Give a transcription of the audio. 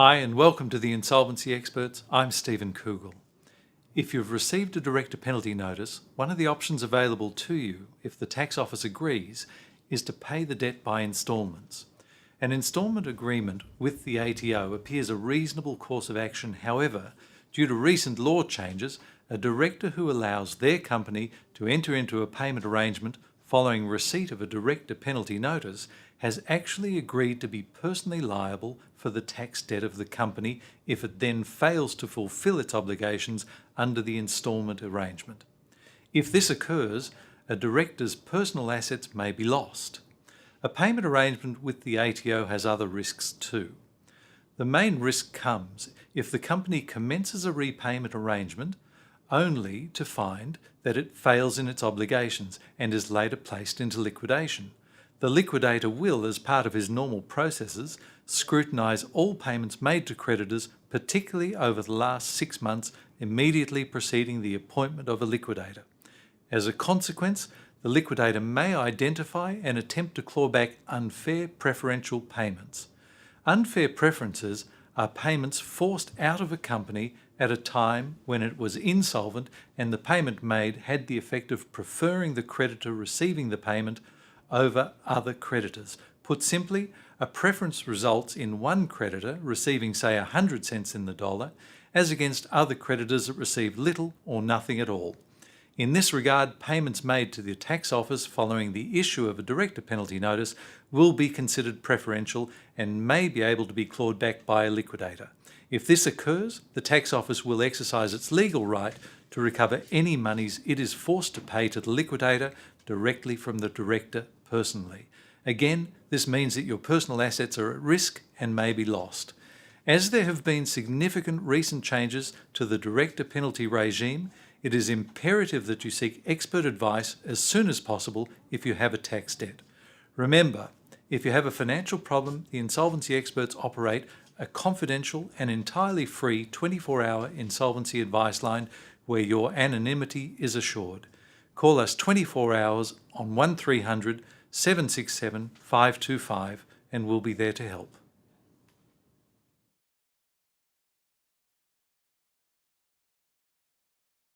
Hi and welcome to the Insolvency Experts. I'm Stephen Kugel. If you've received a director penalty notice, one of the options available to you, if the tax office agrees, is to pay the debt by instalments. An instalment agreement with the ATO appears a reasonable course of action. However, due to recent law changes, a director who allows their company to enter into a payment arrangement following receipt of a director penalty notice has actually agreed to be personally liable for the tax debt of the company if it then fails to fulfil its obligations under the instalment arrangement. If this occurs, a director's personal assets may be lost. A payment arrangement with the ATO has other risks too. The main risk comes if the company commences a repayment arrangement only to find that it fails in its obligations and is later placed into liquidation. The liquidator will, as part of his normal processes, scrutinise all payments made to creditors, particularly over the last 6 months immediately preceding the appointment of a liquidator. As a consequence, the liquidator may identify and attempt to claw back unfair preferential payments. Unfair preferences are payments forced out of a company at a time when it was insolvent and the payment made had the effect of preferring the creditor receiving the payment over other creditors. Put simply, a preference results in one creditor receiving, say, 100 cents in the dollar, as against other creditors that receive little or nothing at all. In this regard, payments made to the tax office following the issue of a director penalty notice will be considered preferential and may be able to be clawed back by a liquidator. If this occurs, the tax office will exercise its legal right to recover any monies it is forced to pay to the liquidator directly from the director personally. Again, this means that your personal assets are at risk and may be lost. As there have been significant recent changes to the director penalty regime, it is imperative that you seek expert advice as soon as possible if you have a tax debt. Remember, if you have a financial problem, the Insolvency Experts operate a confidential and entirely free 24-hour insolvency advice line where your anonymity is assured. Call us 24 hours on 1300 767 525 and we'll be there to help.